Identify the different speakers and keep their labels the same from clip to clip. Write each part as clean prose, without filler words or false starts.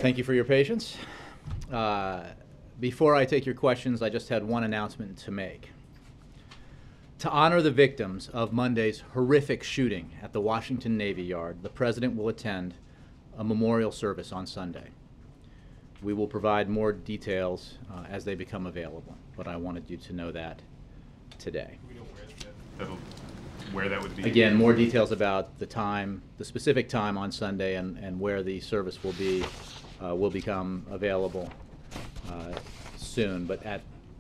Speaker 1: Thank you for your patience. Before I take your questions, I just had one announcement to make. To honor the victims of Monday's horrific shooting at the Washington Navy Yard, the President will attend a memorial service on Sunday. We will provide more details as they become available, but I wanted you to know that today.
Speaker 2: Do we know where that would be?
Speaker 1: Again, more details about the time, the specific time on Sunday and where the service will become available soon. But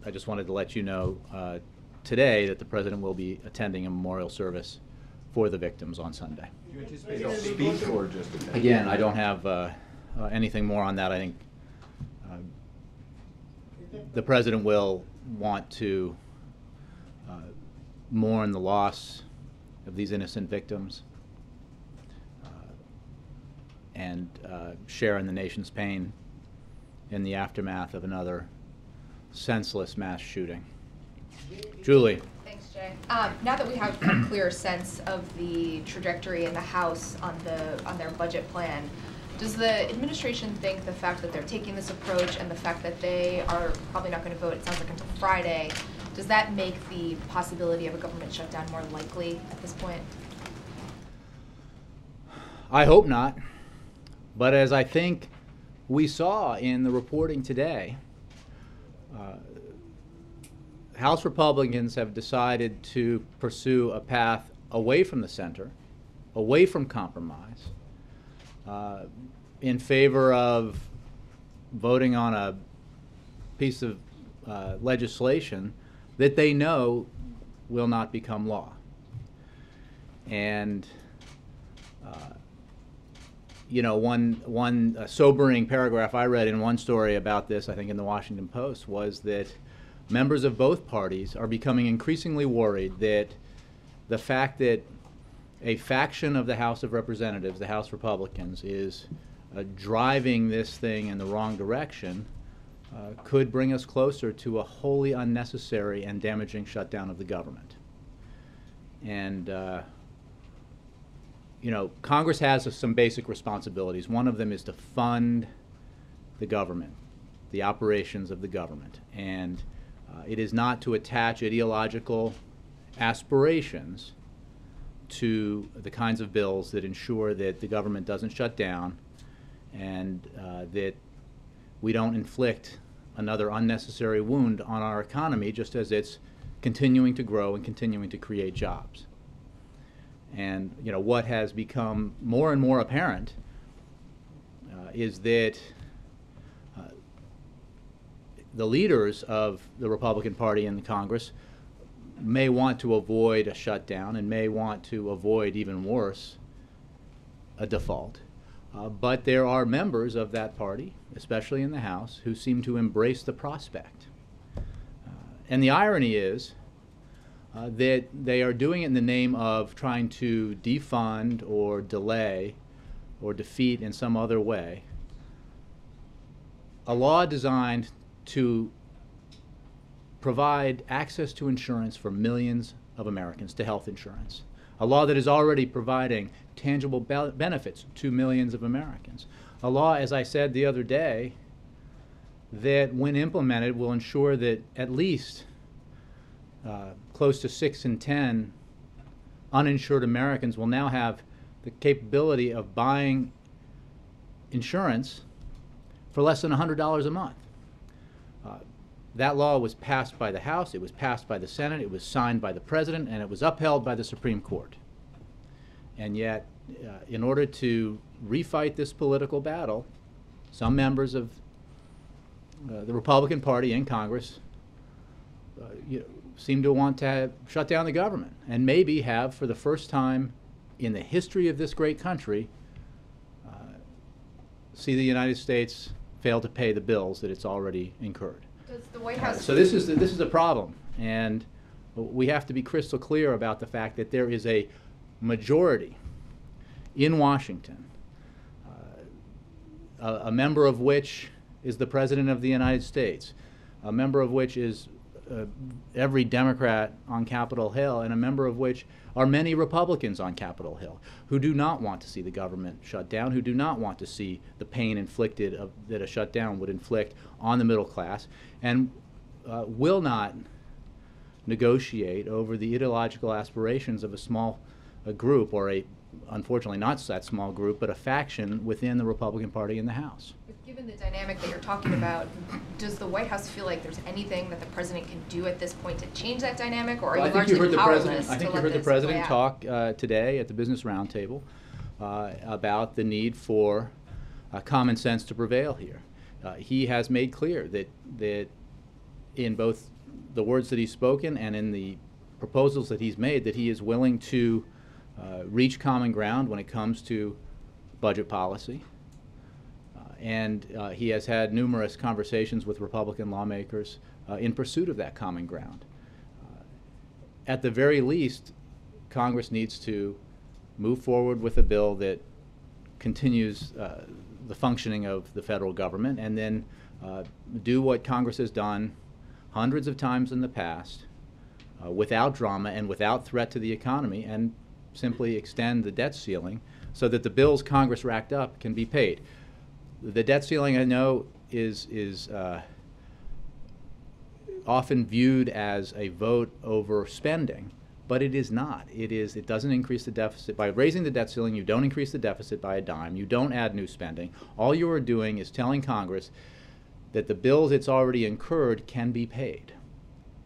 Speaker 1: I just wanted to let you know today that the President will be attending a memorial service for the victims on Sunday.
Speaker 3: Do you anticipate a speech or just a...
Speaker 1: Again, I don't have anything more on that. I think the President will want to mourn the loss of these innocent victims and share in the nation's pain in the aftermath of another senseless mass shooting. Julie.
Speaker 4: Thanks, Jay. Now that we have a clearer sense of the trajectory in the House on their budget plan, does the administration think the fact that they're taking this approach and the fact that they are probably not going to vote, it sounds like, until Friday, does that make the possibility of a government shutdown more likely at this point?
Speaker 1: I hope not. But as I think we saw in the reporting today, House Republicans have decided to pursue a path away from the center, away from compromise, in favor of voting on a piece of legislation that they know will not become law. And one sobering paragraph I read in one story about this, I think in the Washington Post, was that members of both parties are becoming increasingly worried that the fact that a faction of the House of Representatives, the House Republicans, is driving this thing in the wrong direction could bring us closer to a wholly unnecessary and damaging shutdown of the government. And Congress has some basic responsibilities. One of them is to fund the government, the operations of the government. And it is not to attach ideological aspirations to the kinds of bills that ensure that the government doesn't shut down and that we don't inflict another unnecessary wound on our economy just as it's continuing to grow and continuing to create jobs. And what has become more and more apparent is that the leaders of the Republican Party in the Congress may want to avoid a shutdown and may want to avoid, even worse, a default. But there are members of that party, especially in the House, who seem to embrace the prospect. And the irony is that they are doing it in the name of trying to defund or delay or defeat in some other way a law designed to provide access to insurance for millions of Americans, to health insurance. A law that is already providing tangible benefits to millions of Americans. A law, as I said the other day, that when implemented will ensure that at least close to 6 in 10 uninsured Americans will now have the capability of buying insurance for less than $100 a month. That law was passed by the House, it was passed by the Senate, it was signed by the President, and it was upheld by the Supreme Court. And yet, in order to refight this political battle, some members of the Republican Party in Congress seem to want to shut down the government, and maybe have, for the first time in the history of this great country, see the United States fail to pay the bills that it's already incurred.
Speaker 4: Does the White House...
Speaker 1: So this is a problem, and we have to be crystal clear about the fact that there is a majority in Washington, a member of which is the President of the United States, a member of which is every Democrat on Capitol Hill, and a member of which are many Republicans on Capitol Hill, who do not want to see the government shut down, who do not want to see the pain inflicted that a shutdown would inflict on the middle class, and will not negotiate over the ideological aspirations of a small group, or unfortunately not that small group, but a faction within the Republican Party in the House.
Speaker 4: But given the dynamic that you're talking about, does the White House feel like there's anything that the president can do at this point to change that dynamic, or are you largely powerless?
Speaker 1: I think you heard the president talk today at the Business Roundtable about the need for common sense to prevail here. He has made clear that in both the words that he's spoken and in the proposals that he's made, that he is willing to reach common ground when it comes to budget policy. And he has had numerous conversations with Republican lawmakers in pursuit of that common ground. At the very least, Congress needs to move forward with a bill that continues the functioning of the federal government, and then do what Congress has done hundreds of times in the past without drama and without threat to the economy, and simply extend the debt ceiling so that the bills Congress racked up can be paid. The debt ceiling, I know, is often viewed as a vote over spending, but it is not. It doesn't increase the deficit. By raising the debt ceiling, you don't increase the deficit by a dime. You don't add new spending. All you are doing is telling Congress that the bills it's already incurred can be paid,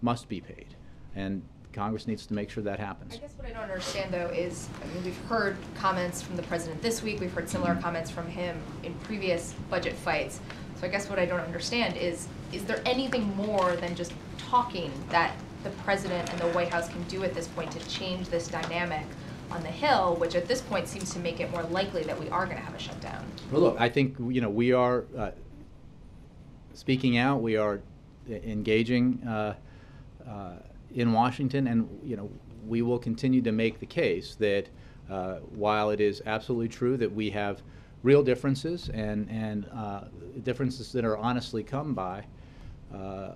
Speaker 1: must be paid, and Congress needs to make sure that happens.
Speaker 4: I guess what I don't understand, though, is, I mean, we've heard comments from the president this week. We've heard similar comments from him in previous budget fights. So I guess what I don't understand is there anything more than just talking that the president and the White House can do at this point to change this dynamic on the Hill, which at this point seems to make it more likely that we are going to have a shutdown?
Speaker 1: Well, look, I think, we are speaking out. We are engaging in Washington, and we will continue to make the case that while it is absolutely true that we have real differences and differences that are honestly come by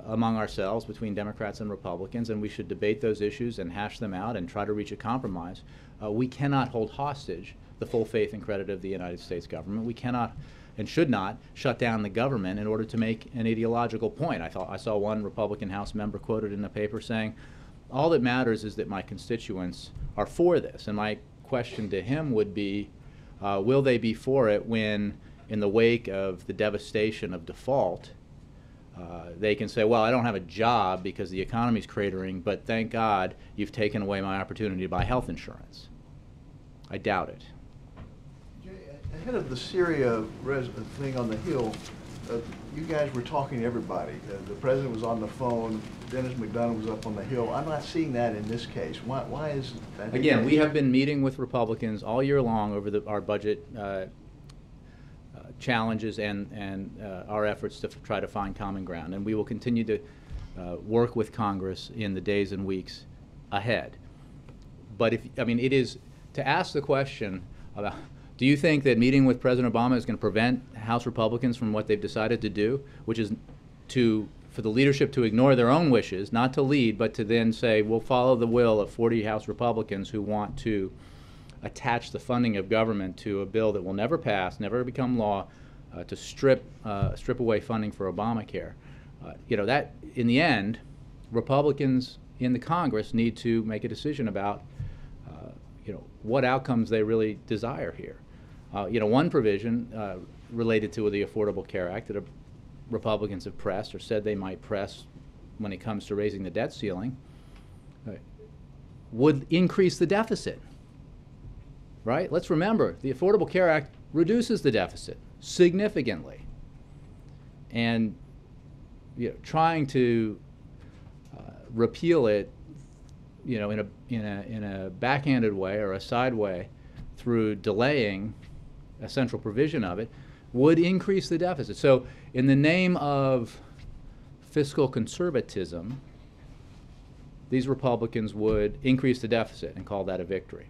Speaker 1: among ourselves between Democrats and Republicans, and we should debate those issues and hash them out and try to reach a compromise, we cannot hold hostage the full faith and credit of the United States government. We cannot and should not shut down the government in order to make an ideological point. I saw one Republican House member quoted in the paper saying, all that matters is that my constituents are for this. And my question to him would be, will they be for it when, in the wake of the devastation of default, they can say, well, I don't have a job because the economy's cratering, but thank God you've taken away my opportunity to buy health insurance? I doubt it.
Speaker 5: Ahead of the Syria thing on the Hill, you guys were talking to everybody. The president was on the phone. Dennis McDonough was up on the Hill. I'm not seeing that in this case. Why is that?
Speaker 1: Again, we have been meeting with Republicans all year long over our budget challenges and our efforts to try to find common ground. And we will continue to work with Congress in the days and weeks ahead. But it is to ask the question about, do you think that meeting with President Obama is going to prevent House Republicans from what they've decided to do, which is for the leadership to ignore their own wishes, not to lead, but to then say, we'll follow the will of 40 House Republicans who want to attach the funding of government to a bill that will never pass, never become law, to strip away funding for Obamacare? That, in the end, Republicans in the Congress need to make a decision about what outcomes they really desire here. One provision related to the Affordable Care Act that Republicans have pressed or said they might press when it comes to raising the debt ceiling would increase the deficit, right? Let's remember, the Affordable Care Act reduces the deficit significantly. And trying to repeal it in a backhanded way or a side way through delaying a central provision of it would increase the deficit. So in the name of fiscal conservatism, these Republicans would increase the deficit and call that a victory.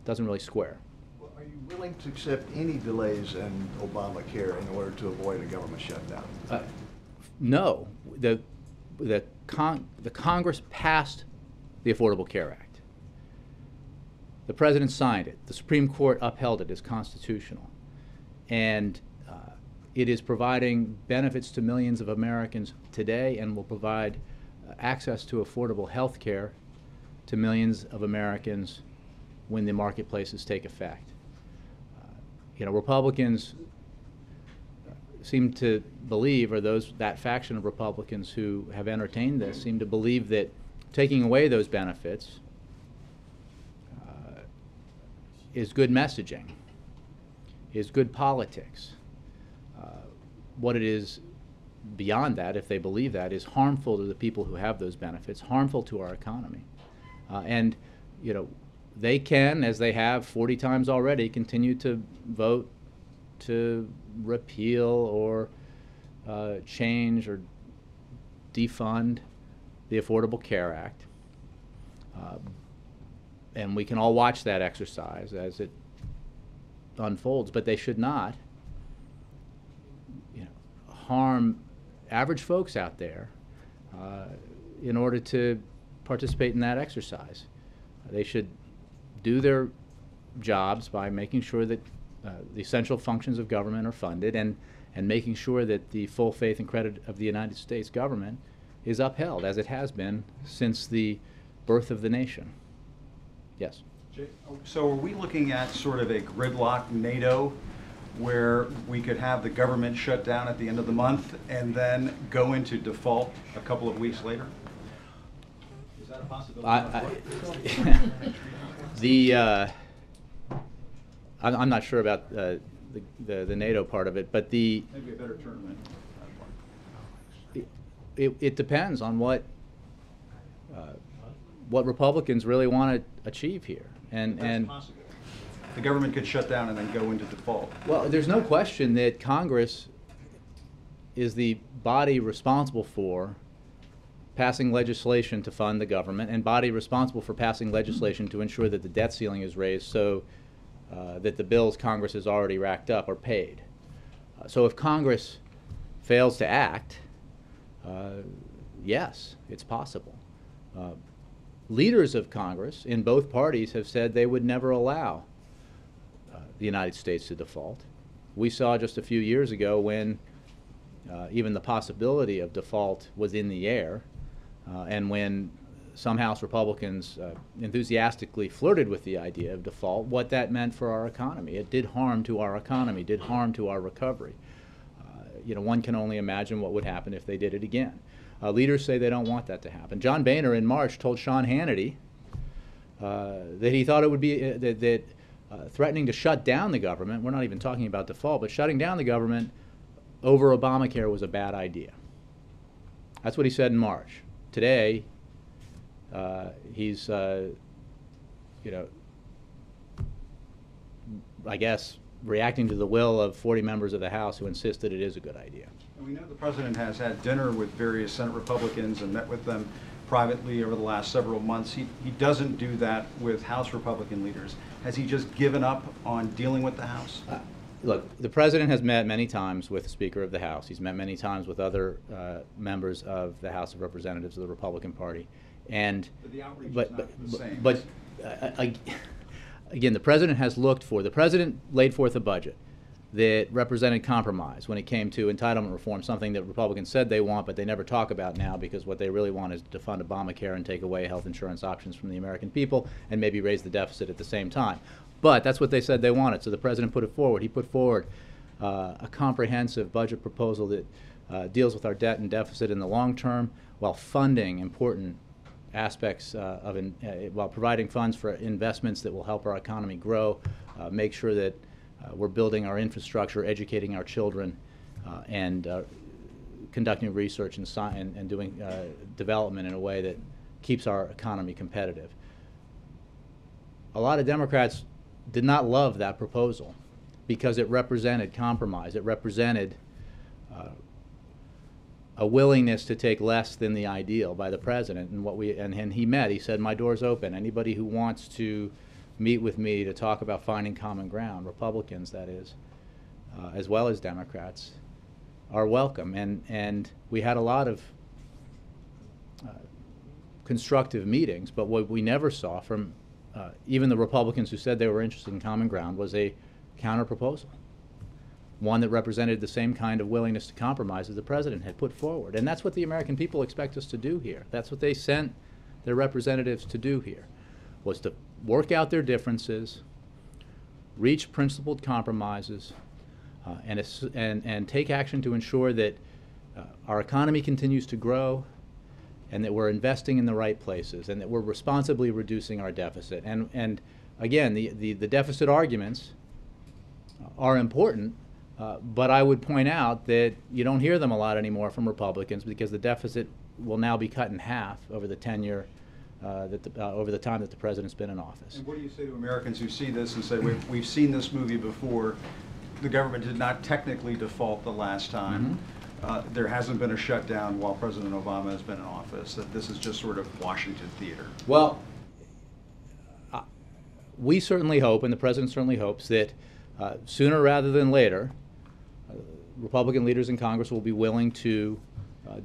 Speaker 1: Doesn't really square.
Speaker 5: Well, are you willing to accept any delays in Obamacare in order to avoid a government shutdown?
Speaker 1: No. the Congress passed the Affordable Care Act. The President signed it. The Supreme Court upheld it as constitutional. And it is providing benefits to millions of Americans today and will provide access to affordable health care to millions of Americans when the marketplaces take effect. Republicans seem to believe, or that faction of Republicans who have entertained this seem to believe that taking away those benefits is good messaging, is good politics. What it is beyond that, if they believe that, is harmful to the people who have those benefits, harmful to our economy. And they can, as they have 40 times already, continue to vote to repeal or change or defund the Affordable Care Act. And we can all watch that exercise as it unfolds, but they should not harm average folks out there in order to participate in that exercise. They should do their jobs by making sure that the essential functions of government are funded and making sure that the full faith and credit of the United States government is upheld, as it has been since the birth of the nation. Yes?
Speaker 6: So are we looking at sort of a gridlock NATO where we could have the government shut down at the end of the month and then go into default a couple of weeks later? Is that a possibility?
Speaker 1: I'm not sure about the NATO part of it, but
Speaker 6: maybe a better tournament.
Speaker 1: It depends on what Republicans really want to achieve here, and
Speaker 6: possible. The government could shut down and then go into default.
Speaker 1: Well, there's no question that Congress is the body responsible for passing legislation to fund the government and body responsible for passing legislation to ensure that the debt ceiling is raised so that the bills Congress has already racked up are paid. So if Congress fails to act, yes, it's possible. Leaders of Congress in both parties have said they would never allow the United States to default. We saw just a few years ago when even the possibility of default was in the air, and when some House Republicans enthusiastically flirted with the idea of default, what that meant for our economy. It did harm to our economy, did harm to our recovery. One can only imagine what would happen if they did it again. Leaders say they don't want that to happen. John Boehner in March told Sean Hannity that he thought it would be threatening to shut down the government, we're not even talking about default, but shutting down the government over Obamacare was a bad idea. That's what he said in March. Today, he's, I guess, reacting to the will of 40 members of the House who insist that it is a good idea.
Speaker 6: We know the President has had dinner with various Senate Republicans and met with them privately over the last several months. He doesn't do that with House Republican leaders. Has he just given up on dealing with the House?
Speaker 1: Look, the President has met many times with the Speaker of the House. He's met many times with other members of the House of Representatives of the Republican Party. And
Speaker 6: But the outreach is not the same.
Speaker 1: Again, the President has looked for, the President laid forth a budget that represented compromise when it came to entitlement reform, something that Republicans said they want, but they never talk about now because what they really want is to fund Obamacare and take away health insurance options from the American people and maybe raise the deficit at the same time. But that's what they said they wanted, so the President put it forward. He put forward a comprehensive budget proposal that deals with our debt and deficit in the long term while funding important aspects while providing funds for investments that will help our economy grow, make sure that we're building our infrastructure, educating our children, and conducting research and doing development in a way that keeps our economy competitive. A lot of Democrats did not love that proposal because it represented compromise. It represented a willingness to take less than the ideal by the President. And he met. He said, "My door's open. Anybody who wants to meet with me to talk about finding common ground," Republicans that is, as well as Democrats, are welcome. And we had a lot of constructive meetings, but what we never saw from even the Republicans who said they were interested in common ground was a counter-proposal, one that represented the same kind of willingness to compromise as the president had put forward. And that's what the American people expect us to do here. That's what they sent their representatives to do here, was to work out their differences, reach principled compromises, and take action to ensure that our economy continues to grow, and that we're investing in the right places, and that we're responsibly reducing our deficit. And again, the deficit arguments are important, but I would point out that you don't hear them a lot anymore from Republicans, because the deficit will now be cut in half over the tenure, over the time that the president's been in office.
Speaker 6: And what do you say to Americans who see this and say, we've seen this movie before, the government did not technically default the last time, there hasn't been a shutdown while President Obama has been in office, that this is just sort of Washington theater?
Speaker 1: Well, we certainly hope, and the president certainly hopes, that sooner rather than later, Republican leaders in Congress will be willing to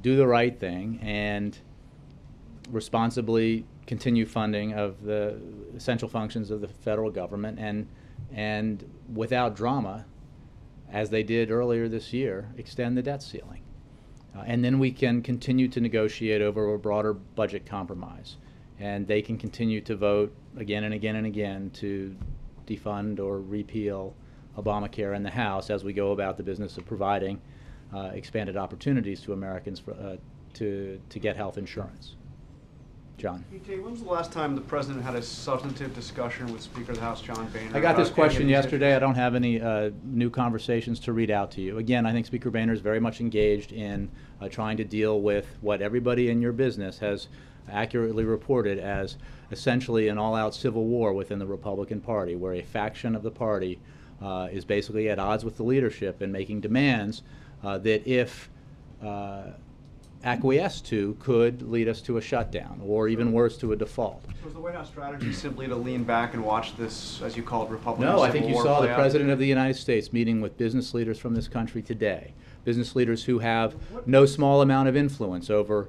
Speaker 1: do the right thing and responsibly continue funding of the essential functions of the federal government, and without drama, as they did earlier this year, extend the debt ceiling. And then we can continue to negotiate over a broader budget compromise. And they can continue to vote again and again and again to defund or repeal Obamacare in the House as we go about the business of providing expanded opportunities to Americans to get health insurance. John.
Speaker 7: EJ, when was the last time the president had a substantive discussion with Speaker of the House John Boehner?
Speaker 1: I got this
Speaker 7: about any of
Speaker 1: question
Speaker 7: these
Speaker 1: yesterday.
Speaker 7: issues?
Speaker 1: I don't have any new conversations to read out to you. Again, I think Speaker Boehner is very much engaged in trying to deal with what everybody in your business has accurately reported as essentially an all-out civil war within the Republican Party, where a faction of the party is basically at odds with the leadership and making demands that, if acquiesced to, could lead us to a shutdown, or even worse, to a default.
Speaker 7: Was the White House strategy simply to lean back and watch this, as you call it, Republican
Speaker 1: No,
Speaker 7: civil
Speaker 1: I think you
Speaker 7: war
Speaker 1: saw
Speaker 7: play
Speaker 1: the
Speaker 7: out?
Speaker 1: President of the United States meeting with business leaders from this country today, business leaders who have no small amount of influence over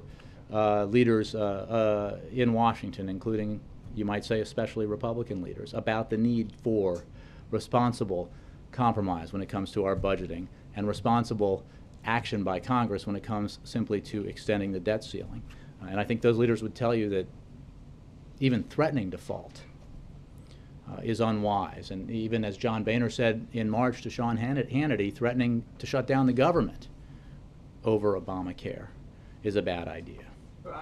Speaker 1: leaders in Washington, including, you might say, especially Republican leaders, about the need for responsible compromise when it comes to our budgeting, and responsible action by Congress when it comes simply to extending the debt ceiling. And I think those leaders would tell you that even threatening default is unwise. And even as John Boehner said in March to Sean Hannity, threatening to shut down the government over Obamacare is a bad idea.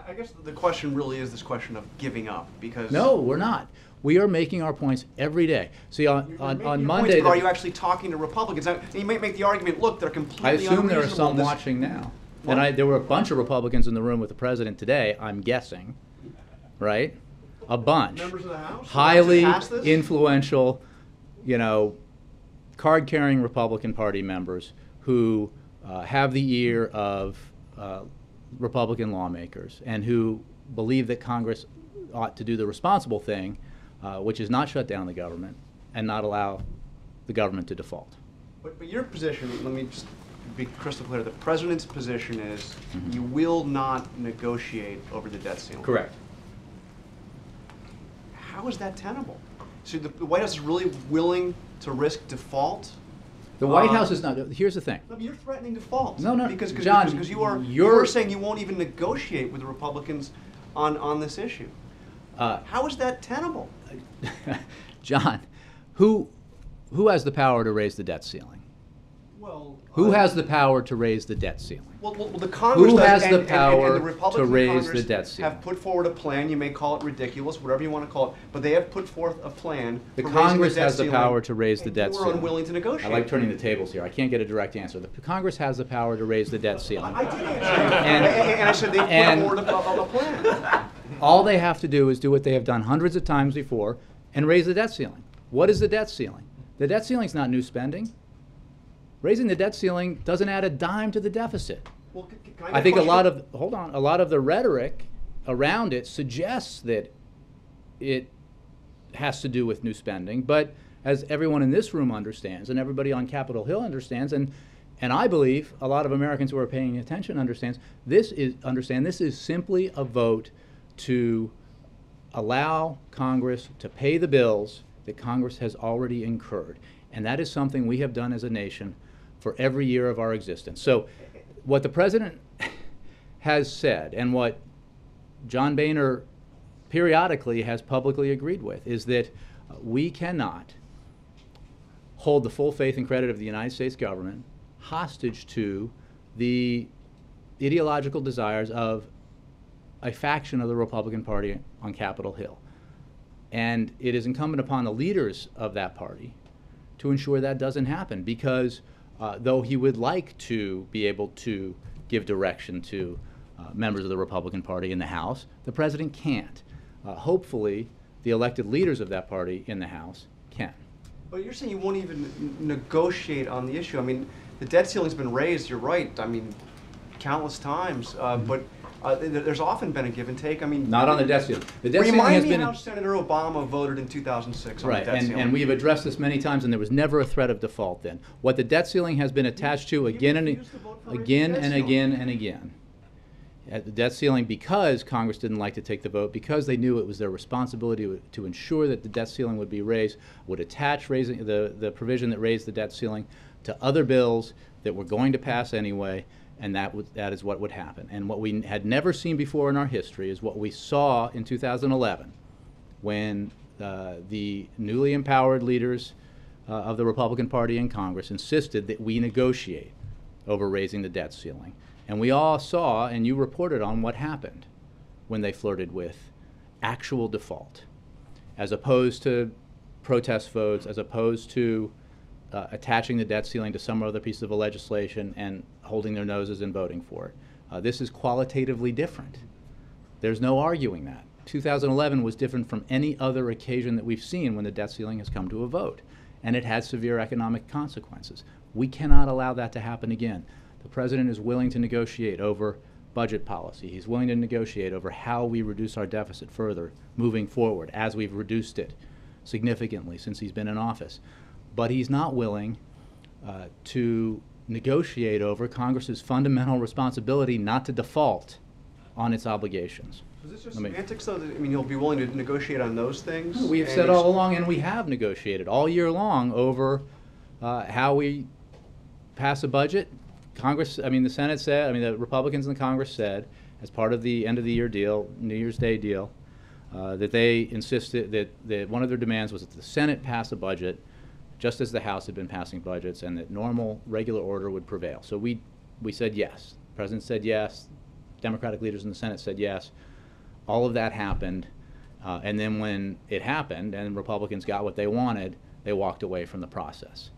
Speaker 7: I guess the question really is this question of giving up, because...
Speaker 1: No, we're not. We are making our points every day. See, on Monday...
Speaker 7: But are you actually talking to Republicans? Now, you might make the argument, look, they're completely
Speaker 1: I assume there are
Speaker 7: unreasonable.
Speaker 1: some watching now.
Speaker 7: What?
Speaker 1: And there were a bunch of Republicans in the room with the president today, I'm guessing, right? A bunch.
Speaker 7: Members of the House?
Speaker 1: Highly
Speaker 7: Pass this?
Speaker 1: influential, card-carrying Republican Party members who have the ear of Republican lawmakers, and who believe that Congress ought to do the responsible thing, which is not shut down the government and not allow the government to default.
Speaker 7: But your position, let me just be crystal clear, the president's position is you will not negotiate over the debt ceiling.
Speaker 1: Correct.
Speaker 7: How is that tenable? So the White House is really willing to risk default?
Speaker 1: The White House is not. Here's the thing.
Speaker 7: No, but you're threatening default.
Speaker 1: No,
Speaker 7: Because
Speaker 1: John,
Speaker 7: you're saying you won't even negotiate with the Republicans on this issue. How is that tenable?
Speaker 1: John, who has the power to raise the debt ceiling?
Speaker 7: Well,
Speaker 1: Who has the power to raise the debt ceiling?
Speaker 7: Well, the Congress
Speaker 1: Who
Speaker 7: does,
Speaker 1: has the
Speaker 7: and
Speaker 1: power
Speaker 7: the Republican
Speaker 1: to raise
Speaker 7: Congress
Speaker 1: the debt ceiling?
Speaker 7: have put forward a plan. You may call it ridiculous, whatever you want to call it, but they have put forth a plan.
Speaker 1: The
Speaker 7: for raising
Speaker 1: Congress
Speaker 7: the debt
Speaker 1: has the
Speaker 7: ceiling,
Speaker 1: power to raise the
Speaker 7: and
Speaker 1: debt
Speaker 7: you
Speaker 1: ceiling.
Speaker 7: were unwilling to negotiate.
Speaker 1: I like turning the tables here. I can't get a direct answer. The Congress has the power to raise the debt ceiling.
Speaker 7: I did answer you. And I said they put forward a plan.
Speaker 1: All they have to do is do what they have done hundreds of times before and raise the debt ceiling. What is the debt ceiling? The debt ceiling is not new spending. Raising the debt ceiling doesn't add a dime to the deficit.
Speaker 7: Well, can
Speaker 1: I think a lot of the rhetoric around it suggests that it has to do with new spending, but as everyone in this room understands, and everybody on Capitol Hill understands, and And I believe a lot of Americans who are paying attention understand this is simply a vote to allow Congress to pay the bills that Congress has already incurred. And that is something we have done as a nation for every year of our existence. So what the president has said and what John Boehner periodically has publicly agreed with is that we cannot hold the full faith and credit of the United States government hostage to the ideological desires of a faction of the Republican Party on Capitol Hill. And it is incumbent upon the leaders of that party to ensure that doesn't happen, because though he would like to be able to give direction to members of the Republican Party in the House, the president can't. Hopefully, the elected leaders of that party in the House can.
Speaker 7: But you're saying you won't even negotiate on the issue. I mean, the debt ceiling's been raised, you're right, I mean, countless times, but there's often been a give and take. I mean,
Speaker 1: Not on the debt ceiling. The debt ceiling
Speaker 7: remind
Speaker 1: has
Speaker 7: me
Speaker 1: been
Speaker 7: how Senator Obama voted in 2006 on
Speaker 1: right,
Speaker 7: the debt ceiling.
Speaker 1: and we have addressed this many times, and there was never a threat of default then. What the debt ceiling has been attached to again and
Speaker 7: refused to vote for raising
Speaker 1: again
Speaker 7: the debt
Speaker 1: and
Speaker 7: ceiling.
Speaker 1: again and again. At the debt ceiling, because Congress didn't like to take the vote, because they knew it was their responsibility to ensure that the debt ceiling would be raised, would attach raising the provision that raised the debt ceiling to other bills that were going to pass anyway, and that is what would happen. And what we had never seen before in our history is what we saw in 2011, when the newly empowered leaders of the Republican Party in Congress insisted that we negotiate over raising the debt ceiling. And we all saw, and you reported on what happened when they flirted with actual default, as opposed to protest votes, as opposed to attaching the debt ceiling to some other piece of legislation and holding their noses and voting for it. This is qualitatively different. There's no arguing that. 2011 was different from any other occasion that we've seen when the debt ceiling has come to a vote, and it had severe economic consequences. We cannot allow that to happen again. The president is willing to negotiate over budget policy. He's willing to negotiate over how we reduce our deficit further moving forward, as we've reduced it significantly since he's been in office. But he's not willing to negotiate over Congress's fundamental responsibility not to default on its obligations.
Speaker 7: Is this just semantics, though? I mean, he'll be willing to negotiate on those things?
Speaker 1: We have said all along, and we have negotiated all year long over how we pass a budget. Congress, I mean, the Senate said, I mean, the Republicans in the Congress said, as part of the end of the year deal, New Year's Day deal, that they insisted that one of their demands was that the Senate pass a budget just as the House had been passing budgets, and that normal, regular order would prevail. So we said yes. The President said yes. Democratic leaders in the Senate said yes. All of that happened. And then when it happened and Republicans got what they wanted, they walked away from the process.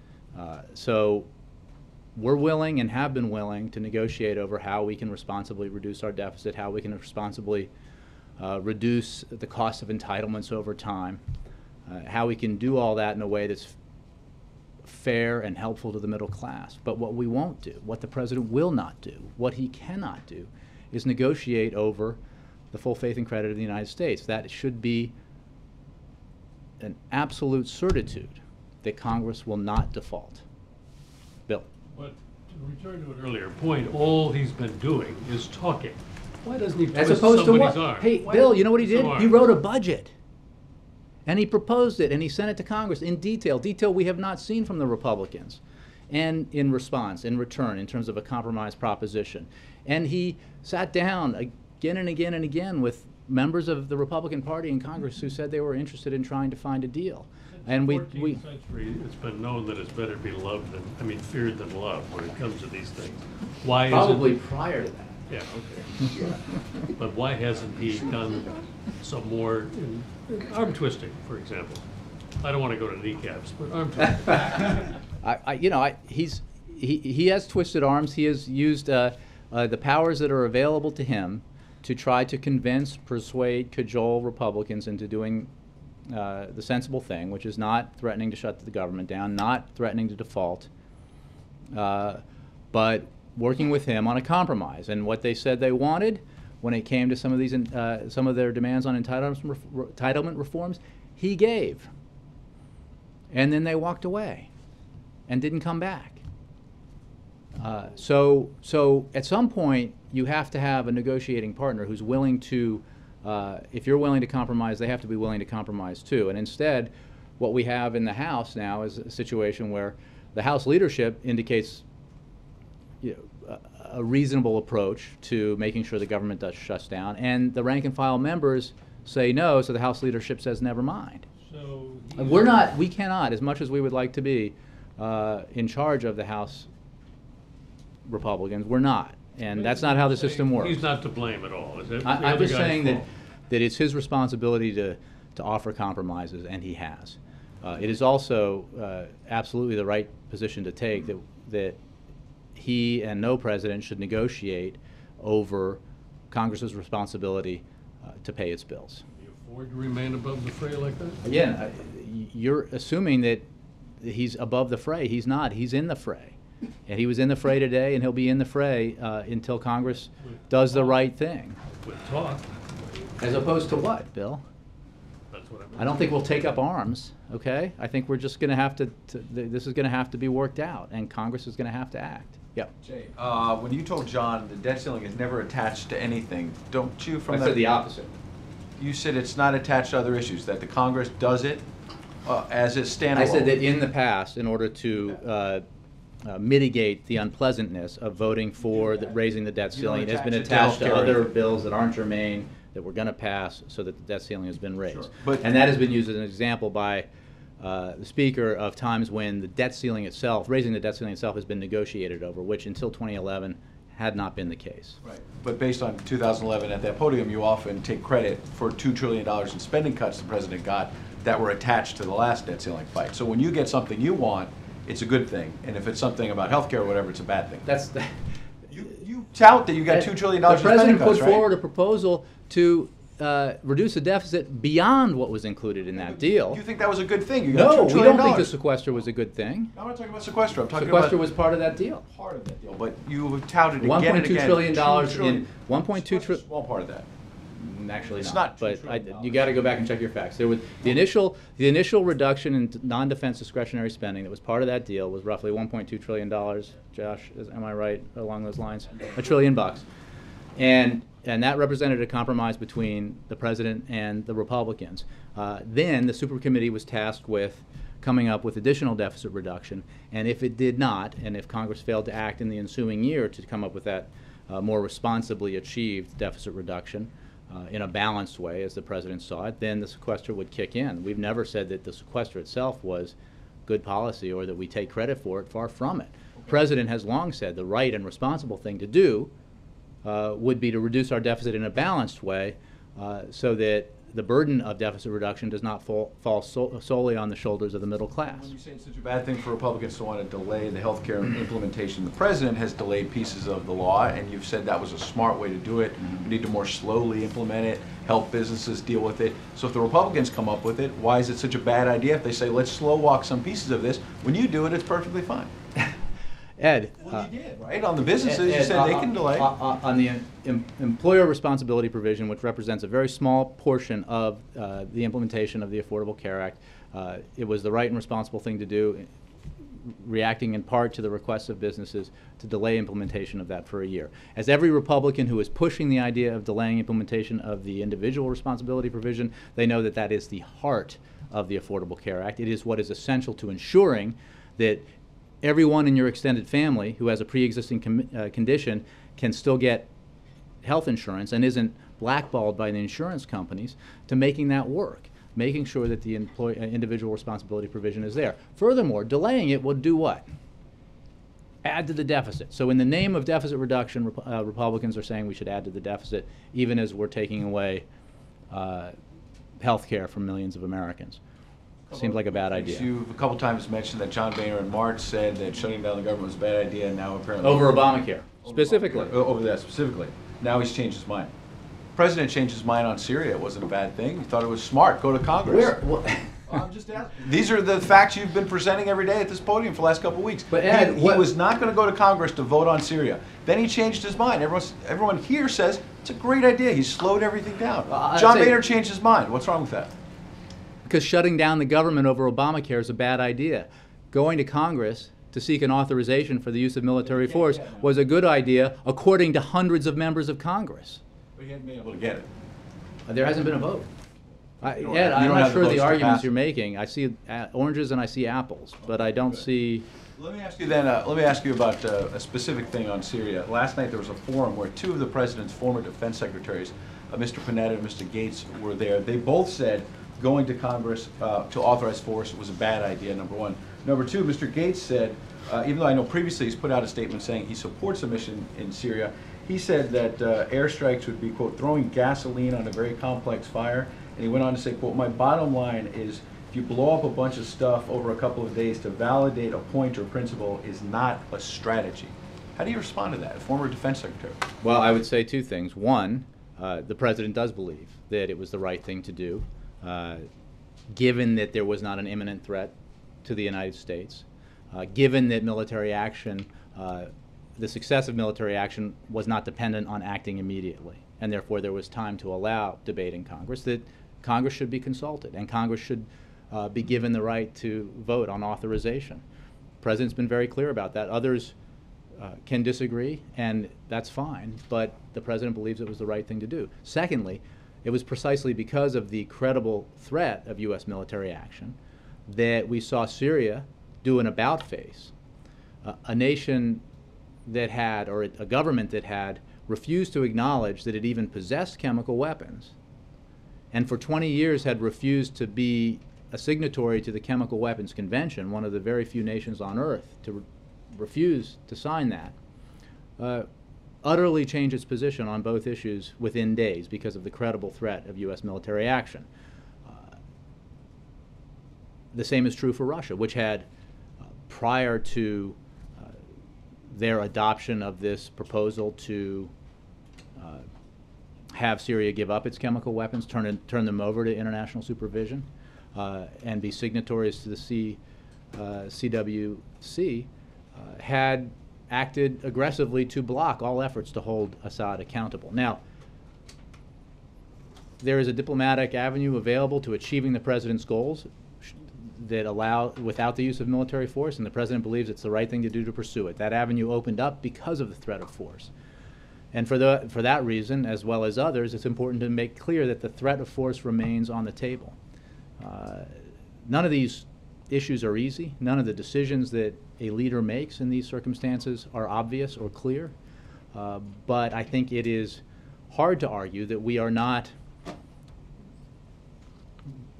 Speaker 1: So we're willing and have been willing to negotiate over how we can responsibly reduce our deficit, how we can responsibly reduce the cost of entitlements over time, how we can do all that in a way that's fair and helpful to the middle class. But what we won't do, what the president will not do, what he cannot do, is negotiate over the full faith and credit of the United States. That should be an absolute certitude that Congress will not default. Bill.
Speaker 8: But to return to an earlier point, all he's been doing is talking. Why doesn't he
Speaker 1: As
Speaker 8: twist
Speaker 1: opposed to
Speaker 8: somebody's
Speaker 1: what?
Speaker 8: arm?
Speaker 1: Hey,
Speaker 8: Why
Speaker 1: Bill,
Speaker 8: doesn't
Speaker 1: you know what he
Speaker 8: twist
Speaker 1: did?
Speaker 8: some
Speaker 1: He
Speaker 8: arm?
Speaker 1: wrote a budget. And he proposed it, and he sent it to Congress in detail we have not seen from the Republicans. And in response, in return, in terms of a compromise proposition. And he sat down again and again and again with members of the Republican Party in Congress who said they were interested in trying to find a deal. And
Speaker 8: In the 14th century, it's been known that it's better to be loved than, feared than loved when it comes to these things. Why
Speaker 1: probably
Speaker 8: is it,
Speaker 1: prior to that.
Speaker 8: yeah, okay. But why hasn't he done some more in arm twisting, for example? I don't want to go to kneecaps, but arm twisting.
Speaker 1: He has twisted arms. He has used the powers that are available to him to try to convince, persuade, cajole Republicans into doing the sensible thing, which is not threatening to shut the government down, not threatening to default, but working with him on a compromise. And what they said they wanted when it came to some of these, some of their demands on entitlement reforms, he gave. And then they walked away and didn't come back. So at some point, you have to have a negotiating partner who's willing to, if you're willing to compromise, they have to be willing to compromise too. And instead, what we have in the House now is a situation where the House leadership indicates a reasonable approach to making sure the government does shut down, and the rank and file members say no, so the House leadership says never mind.
Speaker 8: So
Speaker 1: And we cannot, as much as we would like to be in charge of the House Republicans, we're not. And that's not how the system works.
Speaker 8: He's not to blame at all, is it? The
Speaker 1: I'm
Speaker 8: other
Speaker 1: just
Speaker 8: guy's
Speaker 1: saying
Speaker 8: fault.
Speaker 1: that it's his responsibility to offer compromises, and he has. It is also absolutely the right position to take that he and no president should negotiate over Congress's responsibility to pay its bills.
Speaker 8: Can you afford to remain above the fray like that?
Speaker 1: Again, you're assuming that he's above the fray. He's not. He's in the fray. And he was in the fray today, and he'll be in the fray until Congress does the right thing.
Speaker 8: With talk,
Speaker 1: As opposed to what, Bill?
Speaker 8: that's what I meant.
Speaker 1: I don't think we'll take up arms, okay? I think we're just going to have to, this is going to have to be worked out, and Congress is going to have to act. Yep.
Speaker 3: Jay, when you told John the debt ceiling is never attached to anything, don't you from
Speaker 1: I
Speaker 3: that?
Speaker 1: said the opposite.
Speaker 3: You said it's not attached to other issues, that the Congress does it as its standalone.
Speaker 1: I said that in the past, in order to mitigate the unpleasantness of voting for raising the debt
Speaker 3: You don't
Speaker 1: ceiling, it has been
Speaker 3: attach it to
Speaker 1: attached to
Speaker 3: healthcare
Speaker 1: other
Speaker 3: either.
Speaker 1: bills that aren't germane that we're going to pass so that the debt ceiling has been raised.
Speaker 3: Sure. But-
Speaker 1: And that has been used as an example by the Speaker of times when the debt ceiling itself, raising the debt ceiling itself, has been negotiated over, which until 2011 had not been the case.
Speaker 3: Right. But based on 2011, at that podium, you often take credit for $2 trillion in spending cuts the president got that were attached to the last debt ceiling fight. So when you get something you want, it's a good thing. And if it's something about healthcare or whatever, it's a bad thing.
Speaker 1: That's the,
Speaker 3: You tout that you got $2 trillion in
Speaker 1: the
Speaker 3: spending
Speaker 1: president
Speaker 3: cuts,
Speaker 1: put
Speaker 3: right?
Speaker 1: forward a proposal to reduce the deficit beyond what was included in that deal.
Speaker 3: You think that was a good thing? You got
Speaker 1: No,
Speaker 3: $2
Speaker 1: we
Speaker 3: trillion.
Speaker 1: don't think the sequester was a good thing.
Speaker 3: I'm not talking about sequester. I'm talking
Speaker 1: Sequester
Speaker 3: about
Speaker 1: was part of that deal.
Speaker 3: part of that deal. But you touted again
Speaker 1: $1.2
Speaker 3: and again.
Speaker 1: trillion
Speaker 3: $2
Speaker 1: in 1.2
Speaker 3: Sequester's a
Speaker 1: trillion.
Speaker 3: small part of that.
Speaker 1: Actually,
Speaker 3: It's
Speaker 1: not.
Speaker 3: not $2
Speaker 1: But
Speaker 3: trillion.
Speaker 1: you got to go back and check your facts. There was the initial reduction in non-defense discretionary spending that was part of that deal was roughly $1.2 trillion. Josh, am I right along those lines? $1 trillion. And that represented a compromise between the president and the Republicans. Then the supercommittee was tasked with coming up with additional deficit reduction, and if it did not, and if Congress failed to act in the ensuing year to come up with that more responsibly achieved deficit reduction in a balanced way, as the president saw it, then the sequester would kick in. We've never said that the sequester itself was good policy or that we take credit for it. Far from it. The president has long said the right and responsible thing to do would be to reduce our deficit in a balanced way so that the burden of deficit reduction does not fall solely on the shoulders of the middle class.
Speaker 3: When you say it's such a bad thing for Republicans to want to delay the health care implementation, the president has delayed pieces of the law, and you've said that was a smart way to do it. We need to more slowly implement it, help businesses deal with it. So if the Republicans come up with it, why is it such a bad idea if they say, let's slow walk some pieces of this? When you do it, it's perfectly fine.
Speaker 1: Ed,
Speaker 3: Well, you did, right? On the businesses, you
Speaker 1: Ed,
Speaker 3: said they can delay.
Speaker 1: On the employer responsibility provision, which represents a very small portion of the implementation of the Affordable Care Act, it was the right and responsible thing to do, reacting in part to the requests of businesses to delay implementation of that for a year. As every Republican who is pushing the idea of delaying implementation of the individual responsibility provision, they know that that is the heart of the Affordable Care Act. It is what is essential to ensuring that everyone in your extended family who has a pre-existing condition can still get health insurance and isn't blackballed by the insurance companies, to making that work, making sure that the individual responsibility provision is there. Furthermore, delaying it will do what? Add to the deficit. So in the name of deficit reduction, Republicans are saying we should add to the deficit, even as we're taking away health care from millions of Americans. Seems like a bad idea.
Speaker 3: You've a couple times mentioned that John Boehner in March said that shutting down the government was a bad idea, and now apparently...
Speaker 1: Over Obamacare, specifically.
Speaker 3: Over that specifically. Now he's changed his mind. President changed his mind on Syria. It wasn't a bad thing. He thought it was smart. Go to Congress. I'm just asking. These are the facts you've been presenting every day at this podium for the last couple of weeks.
Speaker 1: But Ed,
Speaker 3: he
Speaker 1: what-
Speaker 3: was not going to go to Congress to vote on Syria. Then he changed his mind. Everyone here says it's a great idea. He slowed everything down.
Speaker 1: I'd
Speaker 3: John
Speaker 1: say-
Speaker 3: Boehner changed his mind. What's wrong with that?
Speaker 1: Because shutting down the government over Obamacare is a bad idea. Going to Congress to seek an authorization for the use of military force was a good idea, according to hundreds of members of Congress.
Speaker 3: But you haven't been able to get it.
Speaker 1: There hasn't been a vote.
Speaker 3: You don't
Speaker 1: Ed,
Speaker 3: have- you
Speaker 1: I'm
Speaker 3: don't
Speaker 1: not
Speaker 3: have the
Speaker 1: sure the
Speaker 3: votes to
Speaker 1: arguments
Speaker 3: pass
Speaker 1: you're
Speaker 3: it.
Speaker 1: making. I see oranges and I see apples, but I don't see.
Speaker 3: Let me ask you then, let me ask you about a specific thing on Syria. Last night there was a forum where two of the president's former defense secretaries, Mr. Panetta and Mr. Gates, were there. They both said going to Congress to authorize force was a bad idea, number one. Number two, Mr. Gates said, even though I know previously he's put out a statement saying he supports a mission in Syria, he said that airstrikes would be, quote, throwing gasoline on a very complex fire. And he went on to say, quote, my bottom line is if you blow up a bunch of stuff over a couple of days to validate a point or principle is not a strategy. How do you respond to that, former defense secretary?
Speaker 1: Well, I would say two things. One, the president does believe that it was the right thing to do, given that there was not an imminent threat to the United States, given that military action, the success of military action was not dependent on acting immediately, and therefore there was time to allow debate in Congress, that Congress should be consulted, and Congress should be given the right to vote on authorization. The president's been very clear about that. Others can disagree, and that's fine, but the president believes it was the right thing to do. Secondly, it was precisely because of the credible threat of U.S. military action that we saw Syria do an about-face. A nation that had, or a government that had, refused to acknowledge that it even possessed chemical weapons, and for 20 years had refused to be a signatory to the Chemical Weapons Convention, one of the very few nations on earth to refuse to sign that, utterly changed its position on both issues within days because of the credible threat of U.S. military action. The same is true for Russia, which had, prior to their adoption of this proposal to have Syria give up its chemical weapons, turn them over to international supervision, and be signatories to the CWC, had acted aggressively to block all efforts to hold Assad accountable. Now, there is a diplomatic avenue available to achieving the president's goals that allow, without the use of military force, and the president believes it's the right thing to do to pursue it. That avenue opened up because of the threat of force. And for that reason, as well as others, it's important to make clear that the threat of force remains on the table. None of these issues are easy. None of the decisions that a leader makes in these circumstances are obvious or clear. But I think it is hard to argue that we are not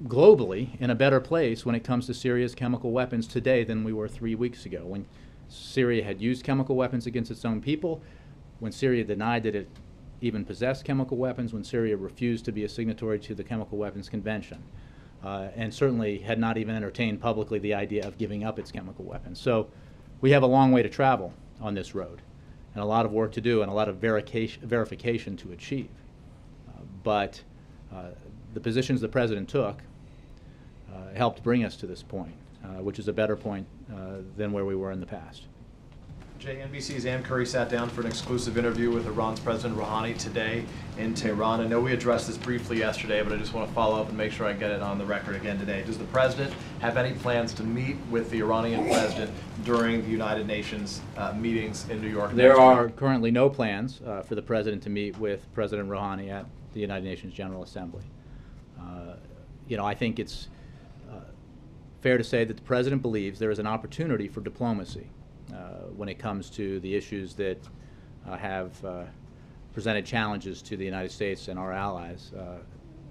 Speaker 1: globally in a better place when it comes to Syria's chemical weapons today than we were 3 weeks ago, when Syria had used chemical weapons against its own people, when Syria denied that it even possessed chemical weapons, when Syria refused to be a signatory to the Chemical Weapons Convention, and certainly had not even entertained publicly the idea of giving up its chemical weapons. So we have a long way to travel on this road, and a lot of work to do, and a lot of verification to achieve. But the positions the president took helped bring us to this point, which is a better point than where we were in the past.
Speaker 9: Jay, NBC's Ann Curry sat down for an exclusive interview with Iran's President Rouhani today in Tehran. I know we addressed this briefly yesterday, but I just want to follow up and make sure I get it on the record again today. Does the president have any plans to meet with the Iranian president during the United Nations meetings in New York?
Speaker 1: There are currently no plans for the president to meet with President Rouhani at the United Nations General Assembly. I think it's fair to say that the president believes there is an opportunity for diplomacy when it comes to the issues that have presented challenges to the United States and our allies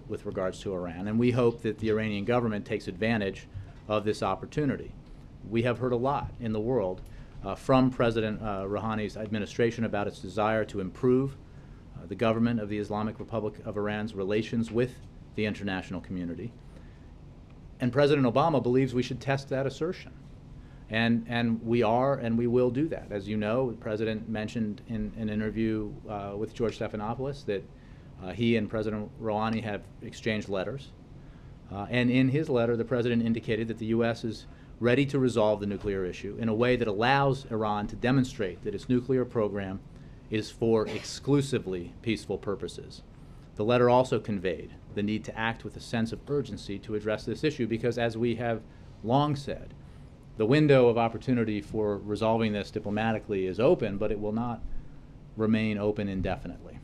Speaker 1: with regards to Iran. And we hope that the Iranian government takes advantage of this opportunity. We have heard a lot in the world from President Rouhani's administration about its desire to improve the government of the Islamic Republic of Iran's relations with the international community. And President Obama believes we should test that assertion. And we are, and we will do that. As you know, the president mentioned in an interview with George Stephanopoulos that he and President Rouhani have exchanged letters. And in his letter, the president indicated that the U.S. is ready to resolve the nuclear issue in a way that allows Iran to demonstrate that its nuclear program is for exclusively peaceful purposes. The letter also conveyed the need to act with a sense of urgency to address this issue because, as we have long said, the window of opportunity for resolving this diplomatically is open, but it will not remain open indefinitely.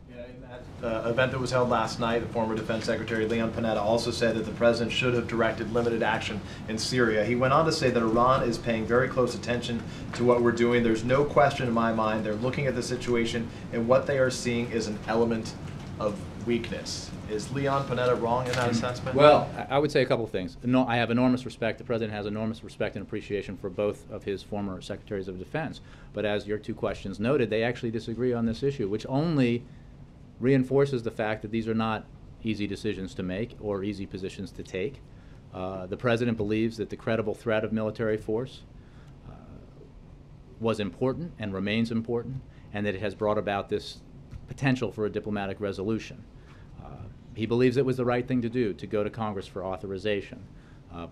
Speaker 9: Yeah, in that event that was held last night, the former Defense Secretary Leon Panetta also said that the president should have directed limited action in Syria. He went on to say that Iran is paying very close attention to what we're doing. There's no question in my mind they're looking at the situation, and what they are seeing is an element of weakness. Is Leon Panetta wrong in that assessment?
Speaker 1: Well, I would say a couple of things. No, I have enormous respect. The president has enormous respect and appreciation for both of his former secretaries of defense. But as your two questions noted, they actually disagree on this issue, which only reinforces the fact that these are not easy decisions to make or easy positions to take. The president believes that the credible threat of military force was important and remains important, and that it has brought about this potential for a diplomatic resolution. He believes it was the right thing to do, to go to Congress for authorization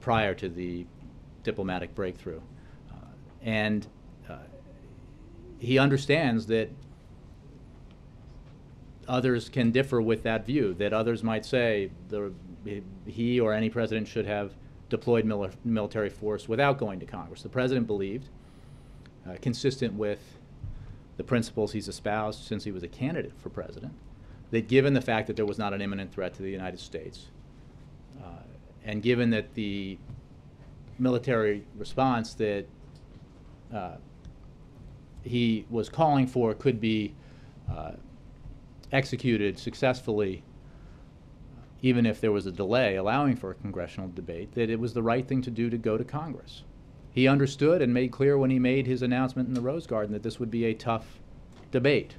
Speaker 1: prior to the diplomatic breakthrough. And he understands that others can differ with that view, that others might say he or any president should have deployed military force without going to Congress. The president believed, consistent with the principles he's espoused since he was a candidate for president, that given the fact that there was not an imminent threat to the United States, and given that the military response that he was calling for could be executed successfully, even if there was a delay allowing for a congressional debate, that it was the right thing to do to go to Congress. He understood and made clear when he made his announcement in the Rose Garden that this would be a tough debate.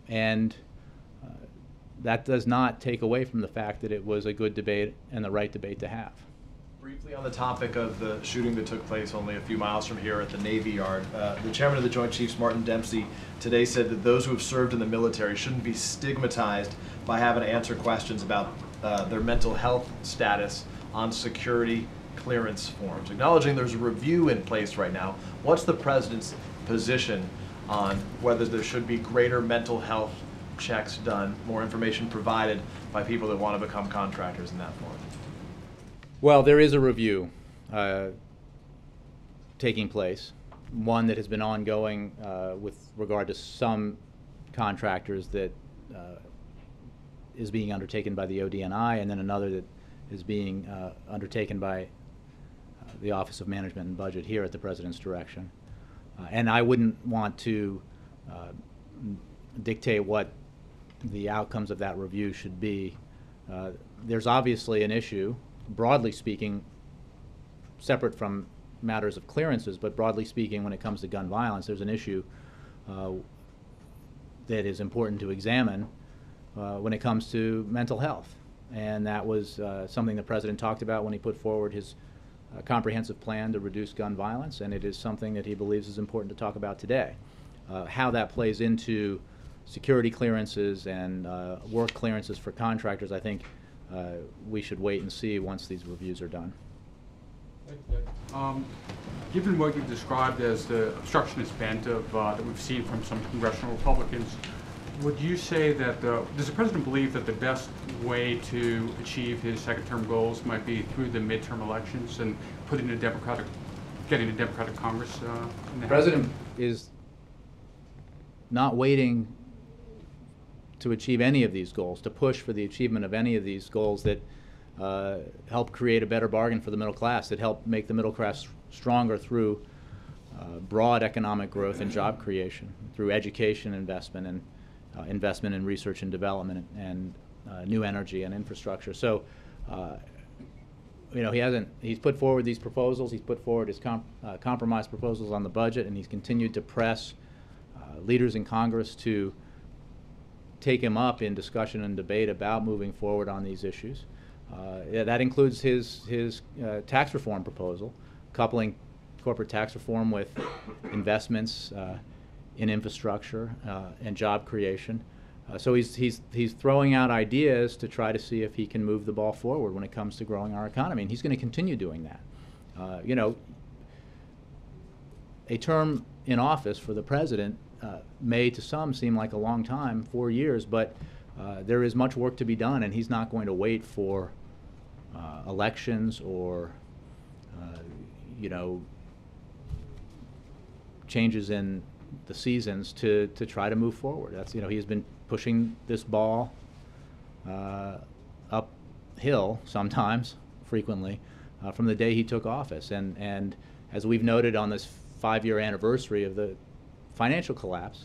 Speaker 1: And that does not take away from the fact that it was a good debate and the right debate to have.
Speaker 9: Briefly on the topic of the shooting that took place only a few miles from here at the Navy Yard, the chairman of the Joint Chiefs, Martin Dempsey, today said that those who have served in the military shouldn't be stigmatized by having to answer questions about their mental health status on security clearance forms. Acknowledging there's a review in place right now, what's the president's position on whether there should be greater mental health checks done, more information provided by people that want to become contractors in that form?
Speaker 1: Well, there is a review taking place, one that has been ongoing with regard to some contractors that is being undertaken by the ODNI, and then another that is being undertaken by the Office of Management and Budget here at the President's direction. And I wouldn't want to dictate what the outcomes of that review should be. There's obviously an issue, broadly speaking, separate from matters of clearances, but broadly speaking, when it comes to gun violence, there's an issue that is important to examine when it comes to mental health. And that was something the President talked about when he put forward his comprehensive plan to reduce gun violence, and it is something that he believes is important to talk about today. How that plays into security clearances and work clearances for contractors, I think we should wait and see once these reviews are done.
Speaker 10: Given what you've described as the obstructionist bent of that we've seen from some congressional Republicans, would you say that does the president believe that the best way to achieve his second-term goals might be through the midterm elections and getting a Democratic Congress in the House?
Speaker 1: The president is not waiting to achieve any of these goals, to push for the achievement of any of these goals that help create a better bargain for the middle class, that help make the middle class stronger through broad economic growth and job creation, through education investment and investment in research and development and new energy and infrastructure. So, you know, he's put forward these proposals, he's put forward his compromise proposals on the budget, and he's continued to press leaders in Congress to take him up in discussion and debate about moving forward on these issues. That includes his tax reform proposal, coupling corporate tax reform with investments in infrastructure and job creation. So he's throwing out ideas to try to see if he can move the ball forward when it comes to growing our economy, and he's going to continue doing that. You know, a term in office for the president may to some seem like a long time, 4 years, but there is much work to be done, and he's not going to wait for elections or you know, changes in the seasons to try to move forward. That's, you know, he's been pushing this ball uphill sometimes, frequently, from the day he took office. And as we've noted on this 5-year anniversary of the financial collapse,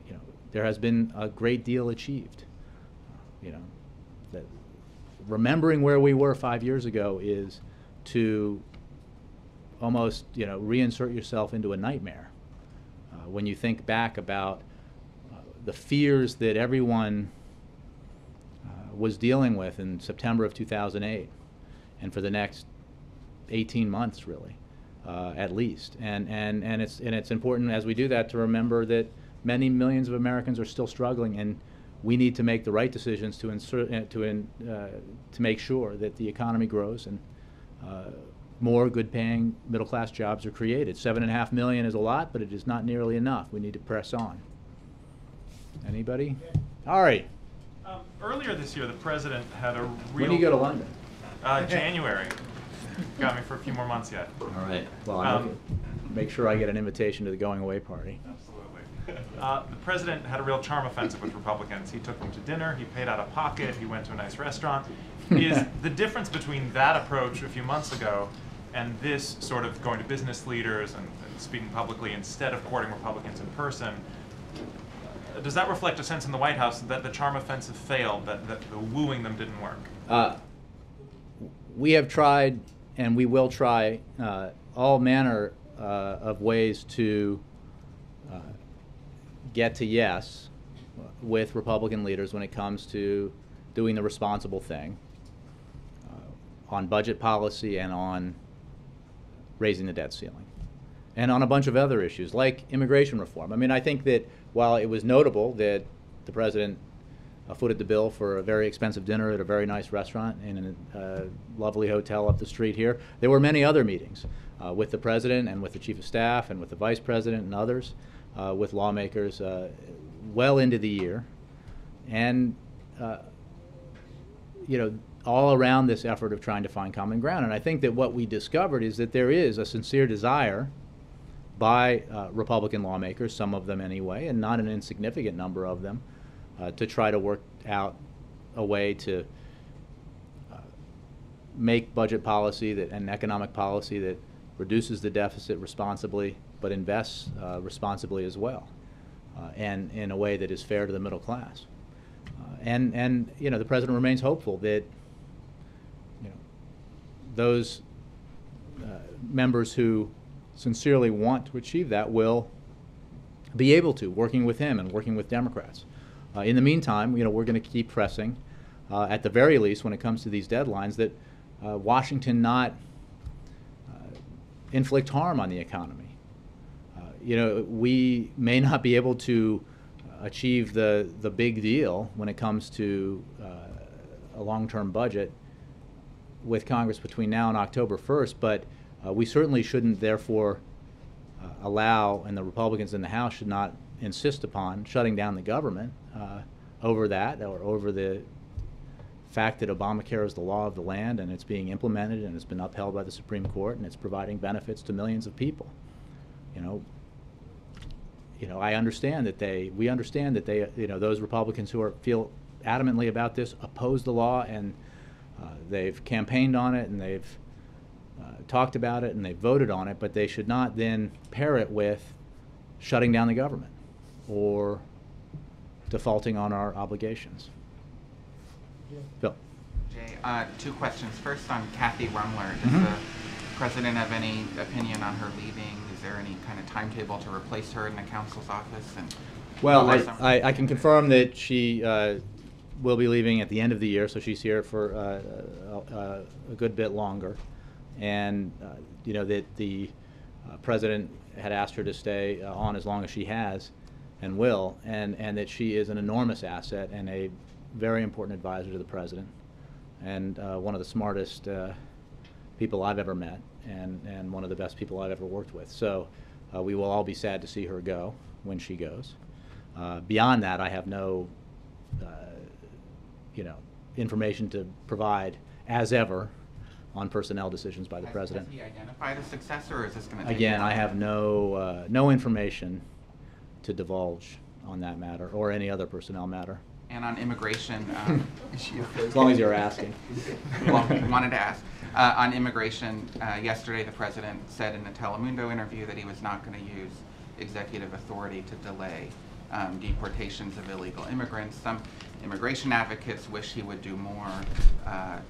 Speaker 1: you know, there has been a great deal achieved. You know, that remembering where we were 5 years ago is to almost, you know, reinsert yourself into a nightmare. When you think back about the fears that everyone was dealing with in September of 2008, and for the next 18 months, really, at least. And it's important as we do that to remember that many millions of Americans are still struggling, and we need to make the right decisions to make sure that the economy grows and more good-paying middle-class jobs are created. 7.5 million is a lot, but it is not nearly enough. We need to press on. Anybody? All right.
Speaker 2: Earlier this year, the president had a real...
Speaker 1: When do you go to London?
Speaker 2: January. Got me for a few more months yet.
Speaker 1: All right. Well, I'll make sure I get an invitation to the going-away party.
Speaker 2: Absolutely. The president had a real charm offensive with Republicans. He took them to dinner. He paid out of pocket. He went to a nice restaurant. Is the difference between that approach a few months ago and this sort of going to business leaders and speaking publicly instead of courting Republicans in person, does that reflect a sense in the White House that the charm offensive failed, that the wooing them didn't work?
Speaker 1: We have tried, and we will try, all manner of ways to get to yes with Republican leaders when it comes to doing the responsible thing on budget policy and on raising the debt ceiling, and on a bunch of other issues like immigration reform. I mean, I think that while it was notable that the president footed the bill for a very expensive dinner at a very nice restaurant in a lovely hotel up the street here, there were many other meetings with the president and with the chief of staff and with the vice president and others, with lawmakers well into the year, and you know, all around this effort of trying to find common ground. And I think that what we discovered is that there is a sincere desire by Republican lawmakers, some of them anyway, and not an insignificant number of them, to try to work out a way to make budget policy and economic policy that reduces the deficit responsibly, but invests responsibly as well, and in a way that is fair to the middle class. And you know, the president remains hopeful that, you know, those members who sincerely want to achieve that will be able to, working with him and working with Democrats. In the meantime, you know, we're going to keep pressing, at the very least, when it comes to these deadlines, that Washington not inflict harm on the economy. You know, we may not be able to achieve the big deal when it comes to a long-term budget with Congress between now and October 1st, but we certainly shouldn't therefore allow, and the Republicans in the House should not insist upon shutting down the government over that, or over the fact that Obamacare is the law of the land and it's being implemented and it's been upheld by the Supreme Court and it's providing benefits to millions of people. You know, I understand that we understand that they, you know, those Republicans who feel adamantly about this oppose the law, and they've campaigned on it and they've talked about it and they've voted on it, but they should not then pair it with shutting down the government or defaulting on our obligations. Bill.
Speaker 11: Jay, 2 questions. First on Kathy Rumler. Does the president have any opinion on her leaving? Is there any kind of timetable to replace her in the counsel's office? And
Speaker 1: well, I can confirm that she will be leaving at the end of the year, so she's here for a good bit longer. And you know, that the president had asked her to stay on as long as she has and will, and that she is an enormous asset and a very important advisor to the president, and one of the smartest people I've ever met, and one of the best people I've ever worked with. So we will all be sad to see her go when she goes. Beyond that, I have no you know, information to provide, as ever, on personnel decisions by the president.
Speaker 11: Has he identified a successor, or is this going to take
Speaker 1: Again, I
Speaker 11: longer?
Speaker 1: have no information to divulge on that matter or any other personnel matter.
Speaker 11: And on immigration,
Speaker 1: As long as you're asking.
Speaker 11: well, wanted to ask. On immigration, yesterday the president said in a Telemundo interview that he was not going to use executive authority to delay deportations of illegal immigrants. Some immigration advocates wish he would do more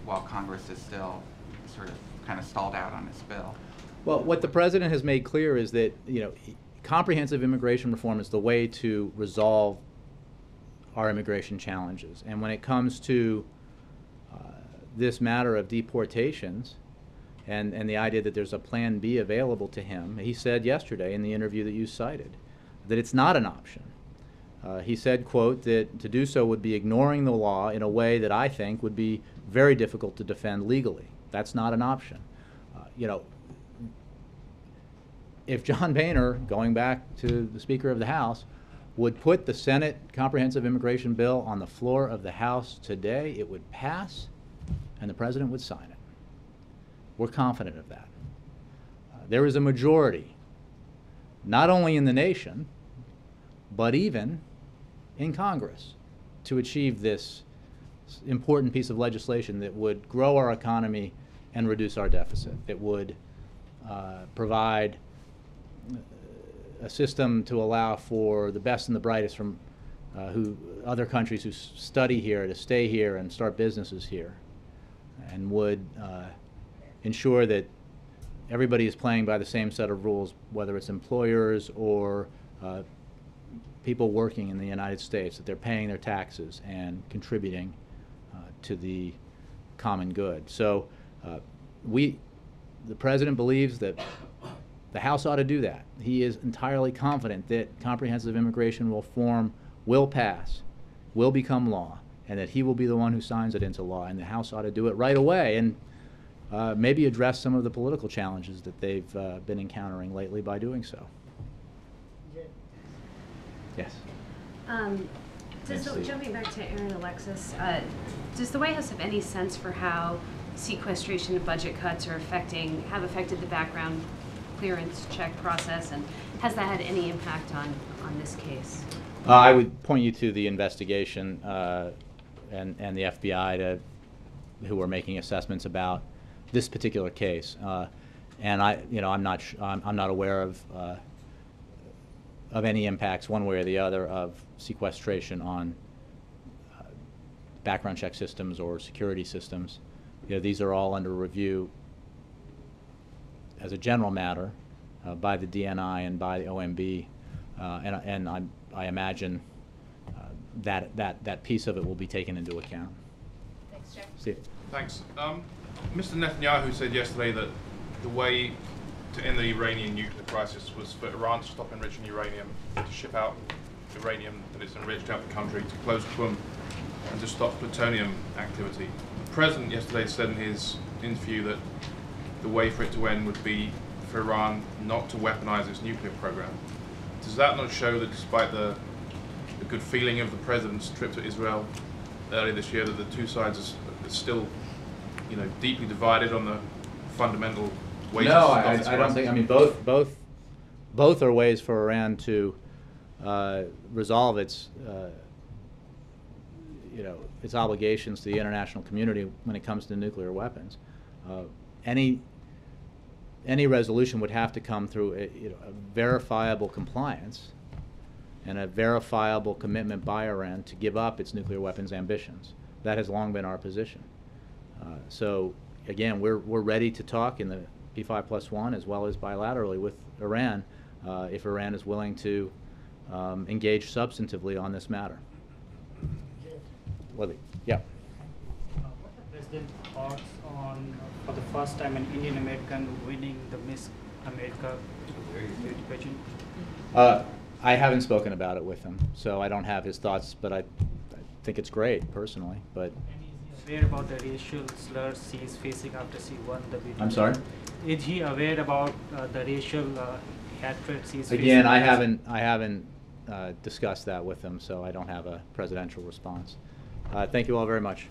Speaker 11: while Congress is still sort of kind of stalled out on his bill.
Speaker 1: Well, what the president has made clear is that, you know, comprehensive immigration reform is the way to resolve our immigration challenges. And when it comes to this matter of deportations and the idea that there's a plan B available to him, he said yesterday in the interview that you cited that it's not an option. He said, quote, that to do so would be ignoring the law in a way that I think would be very difficult to defend legally. That's not an option. You know, if John Boehner, going back to the Speaker of the House, would put the Senate comprehensive immigration bill on the floor of the House today, it would pass and the president would sign it. We're confident of that. There is a majority, not only in the nation, but even in Congress, to achieve this important piece of legislation that would grow our economy and reduce our deficit. It would provide a system to allow for the best and the brightest from other countries who study here to stay here and start businesses here, and would ensure that everybody is playing by the same set of rules, whether it's employers or people working in the United States, that they're paying their taxes and contributing to the common good. So the president believes that the House ought to do that. He is entirely confident that comprehensive immigration reform will pass, will become law, and that he will be the one who signs it into law, and the House ought to do it right away and maybe address some of the political challenges that they've been encountering lately by doing so. Yes.
Speaker 12: Jumping back to Aaron Alexis, does the White House have any sense for how sequestration and budget cuts have affected the background clearance check process, and has that had any impact on this case?
Speaker 1: I would point you to the investigation and the FBI who are making assessments about this particular case, and I'm not aware of any impacts one way or the other of sequestration on background check systems or security systems. You know, these are all under review as a general matter by the DNI and by the OMB, and I imagine that piece of it will be taken into account.
Speaker 4: Thanks, Jeff.
Speaker 1: Steve.
Speaker 13: Thanks. Mr. Netanyahu said yesterday that the way to end the Iranian nuclear crisis was for Iran to stop enriching uranium, to ship out uranium that is enriched out of the country, to close Qum, and to stop plutonium activity. The President yesterday said in his interview that the way for it to end would be for Iran not to weaponize its nuclear program. Does that not show that despite the good feeling of the President's trip to Israel earlier this year, that the two sides are still, deeply divided on the fundamental ways
Speaker 1: No,
Speaker 13: to stop this
Speaker 1: I don't
Speaker 13: crisis?
Speaker 1: think. I mean, both are ways for Iran to resolve its obligations to the international community when it comes to nuclear weapons. Any resolution would have to come through a verifiable compliance and a verifiable commitment by Iran to give up its nuclear weapons ambitions. That has long been our position. So again, we're ready to talk in the P5+1 as well as bilaterally with Iran if Iran is willing to engage substantively on this matter. Willie, yeah.
Speaker 14: What the President thoughts on, for the first time, an Indian American winning the Miss America pageant?
Speaker 1: I haven't spoken about it with him, so I don't have his thoughts, but I think it's great personally. But
Speaker 14: Is he aware about the racial slurs he is facing after she won the bid?
Speaker 1: I'm sorry?
Speaker 14: Is he aware about the racial hatred he is facing?
Speaker 1: Again, I haven't discussed that with him, so I don't have a presidential response. Thank you all very much.